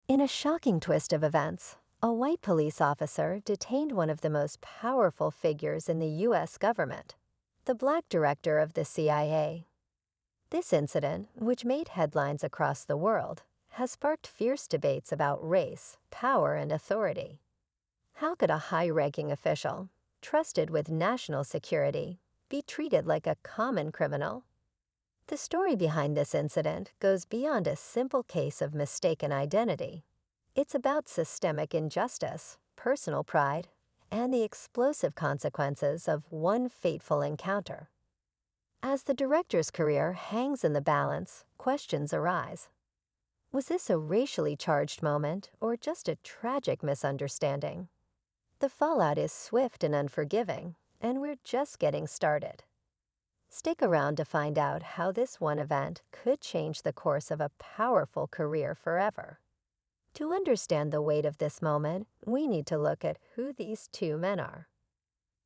In a shocking twist of events, a white police officer detained one of the most powerful figures in the U.S. government, the black director of the CIA. This incident, which made headlines across the world, has sparked fierce debates about race, power, and authority. How could a high-ranking official, trusted with national security, be treated like a common criminal? The story behind this incident goes beyond a simple case of mistaken identity. It's about systemic injustice, personal pride, and the explosive consequences of one fateful encounter. As the director's career hangs in the balance, questions arise. Was this a racially charged moment or just a tragic misunderstanding? The fallout is swift and unforgiving, and we're just getting started. Stick around to find out how this one event could change the course of a powerful career forever. To understand the weight of this moment, we need to look at who these two men are.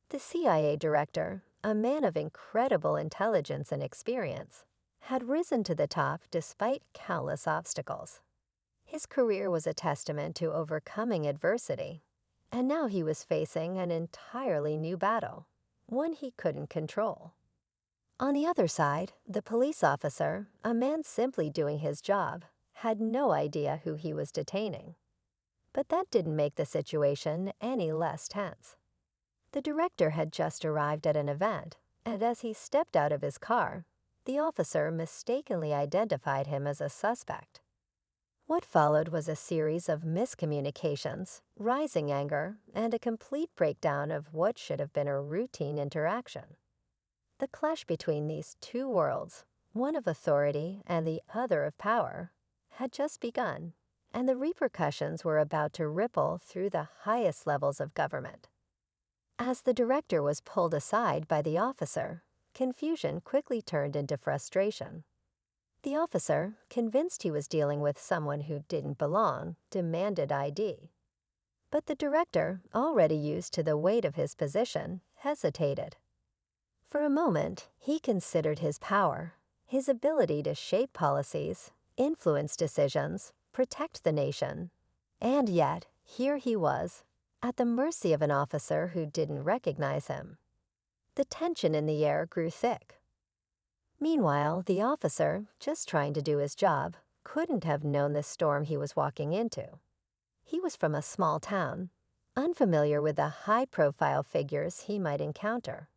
The CIA director, a man of incredible intelligence and experience, had risen to the top despite countless obstacles. His career was a testament to overcoming adversity, and now he was facing an entirely new battle, one he couldn't control. On the other side, the police officer, a man simply doing his job, had no idea who he was detaining. But that didn't make the situation any less tense. The director had just arrived at an event, and as he stepped out of his car, the officer mistakenly identified him as a suspect. What followed was a series of miscommunications, rising anger, and a complete breakdown of what should have been a routine interaction. The clash between these two worlds, one of authority and the other of power, had just begun, and the repercussions were about to ripple through the highest levels of government. As the director was pulled aside by the officer, confusion quickly turned into frustration. The officer, convinced he was dealing with someone who didn't belong, demanded ID. But the director, already used to the weight of his position, hesitated. For a moment, he considered his power, his ability to shape policies, influence decisions, protect the nation. And yet, here he was, at the mercy of an officer who didn't recognize him. The tension in the air grew thick. Meanwhile, the officer, just trying to do his job, couldn't have known the storm he was walking into. He was from a small town, unfamiliar with the high-profile figures he might encounter.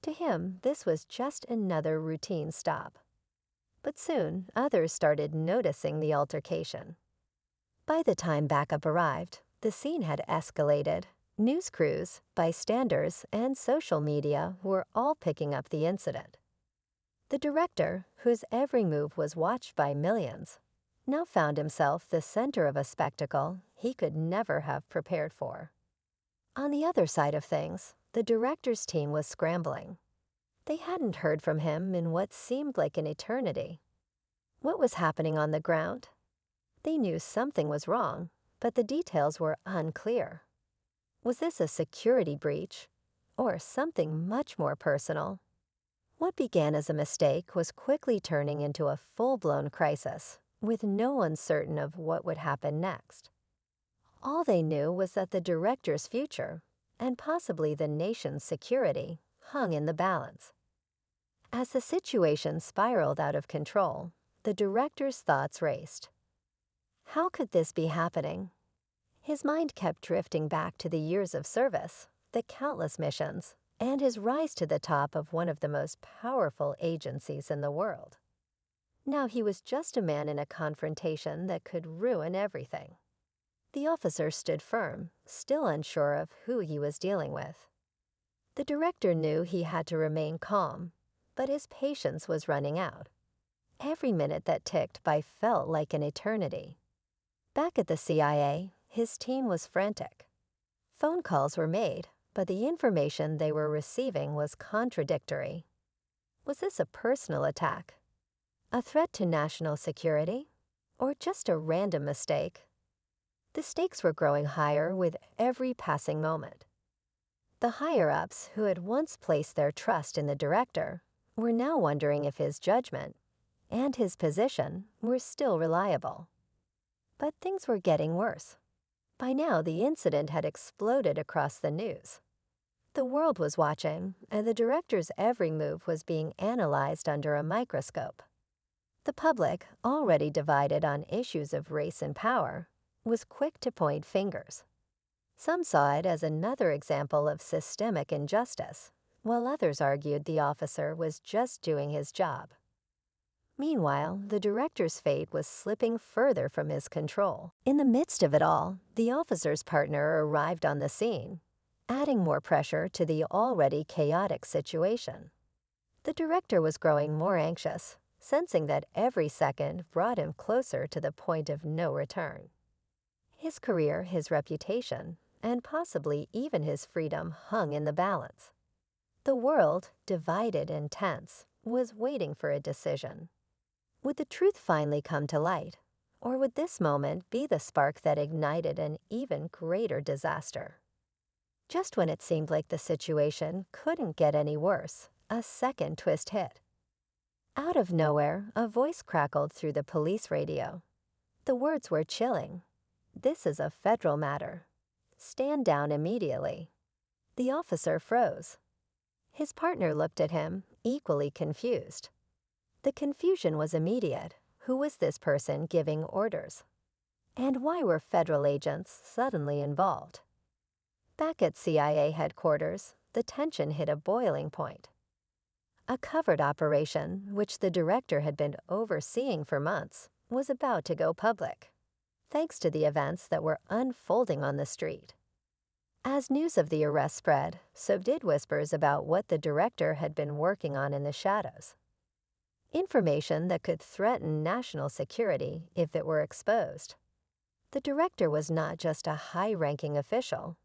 To him, this was just another routine stop. But soon, others started noticing the altercation. By the time backup arrived, the scene had escalated. News crews, bystanders, and social media were all picking up the incident. The director, whose every move was watched by millions, now found himself the center of a spectacle he could never have prepared for. On the other side of things, the director's team was scrambling. They hadn't heard from him in what seemed like an eternity. What was happening on the ground? They knew something was wrong, but the details were unclear. Was this a security breach, or something much more personal? What began as a mistake was quickly turning into a full-blown crisis, with no one certain of what would happen next. All they knew was that the director's future, and possibly the nation's security, hung in the balance. As the situation spiraled out of control, the director's thoughts raced. How could this be happening? His mind kept drifting back to the years of service, the countless missions, and his rise to the top of one of the most powerful agencies in the world. Now he was just a man in a confrontation that could ruin everything. The officer stood firm, still unsure of who he was dealing with. The director knew he had to remain calm, but his patience was running out. Every minute that ticked by felt like an eternity. Back at the CIA, his team was frantic. Phone calls were made, but the information they were receiving was contradictory. Was this a personal attack? A threat to national security? Or just a random mistake? The stakes were growing higher with every passing moment. The higher-ups, who had once placed their trust in the director, were now wondering if his judgment and his position were still reliable. But things were getting worse. By now, the incident had exploded across the news. The world was watching, and the director's every move was being analyzed under a microscope. The public, already divided on issues of race and power, was quick to point fingers. Some saw it as another example of systemic injustice, while others argued the officer was just doing his job. Meanwhile, the director's fate was slipping further from his control. In the midst of it all, the officer's partner arrived on the scene, adding more pressure to the already chaotic situation. The director was growing more anxious, sensing that every second brought him closer to the point of no return. His career, his reputation, and possibly even his freedom hung in the balance. The world, divided and tense, was waiting for a decision. Would the truth finally come to light, or would this moment be the spark that ignited an even greater disaster? Just when it seemed like the situation couldn't get any worse, a second twist hit. Out of nowhere, a voice crackled through the police radio. The words were chilling. "This is a federal matter. Stand down immediately." The officer froze. His partner looked at him, equally confused. The confusion was immediate. Who was this person giving orders? And why were federal agents suddenly involved? Back at CIA headquarters, the tension hit a boiling point. A covert operation, which the director had been overseeing for months, was about to go public, thanks to the events that were unfolding on the street. As news of the arrest spread, so did whispers about what the director had been working on in the shadows. Information that could threaten national security if it were exposed. The director was not just a high-ranking official.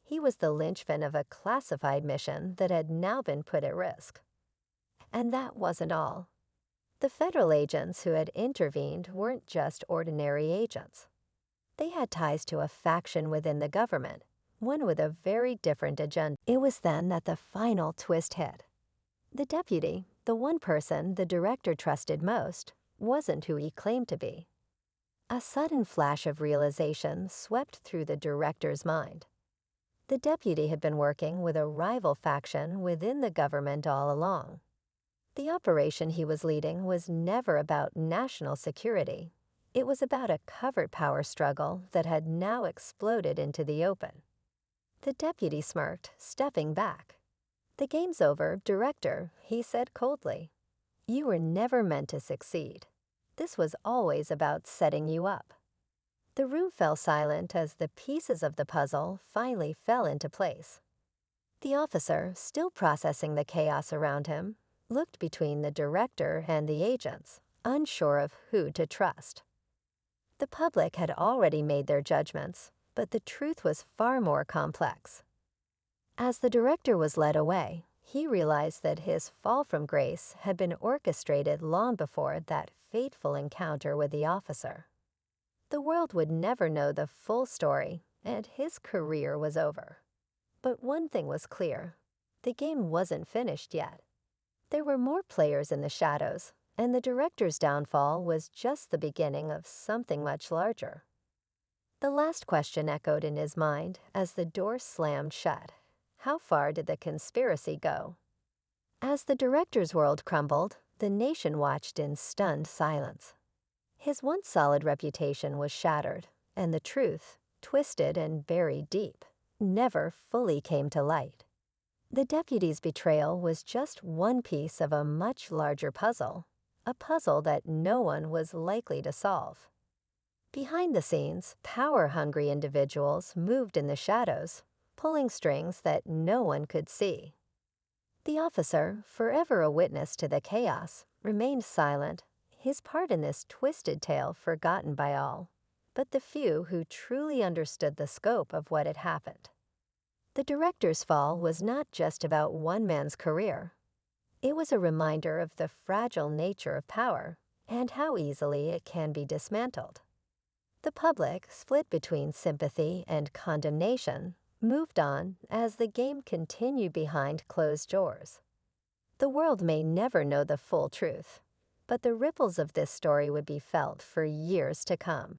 He was the linchpin of a classified mission that had now been put at risk. And that wasn't all. The federal agents who had intervened weren't just ordinary agents. They had ties to a faction within the government, one with a very different agenda. It was then that the final twist hit. The deputy, the one person the director trusted most, wasn't who he claimed to be. A sudden flash of realization swept through the director's mind. The deputy had been working with a rival faction within the government all along. The operation he was leading was never about national security. It was about a covert power struggle that had now exploded into the open. The deputy smirked, stepping back. "The game's over, Director," he said coldly. "You were never meant to succeed. This was always about setting you up." The room fell silent as the pieces of the puzzle finally fell into place. The officer, still processing the chaos around him, looked between the director and the agents, unsure of who to trust. The public had already made their judgments, but the truth was far more complex. As the director was led away, he realized that his fall from grace had been orchestrated long before that fateful encounter with the officer. The world would never know the full story, and his career was over. But one thing was clear: the game wasn't finished yet. There were more players in the shadows, and the director's downfall was just the beginning of something much larger. The last question echoed in his mind as the door slammed shut. How far did the conspiracy go? As the director's world crumbled, the nation watched in stunned silence. His once solid reputation was shattered, and the truth, twisted and buried deep, never fully came to light. The deputy's betrayal was just one piece of a much larger puzzle, a puzzle that no one was likely to solve. Behind the scenes, power-hungry individuals moved in the shadows, pulling strings that no one could see. The officer, forever a witness to the chaos, remained silent, his part in this twisted tale forgotten by all, but the few who truly understood the scope of what had happened. The director's fall was not just about one man's career. It was a reminder of the fragile nature of power and how easily it can be dismantled. The public, split between sympathy and condemnation, moved on as the game continued behind closed doors. The world may never know the full truth, but the ripples of this story would be felt for years to come.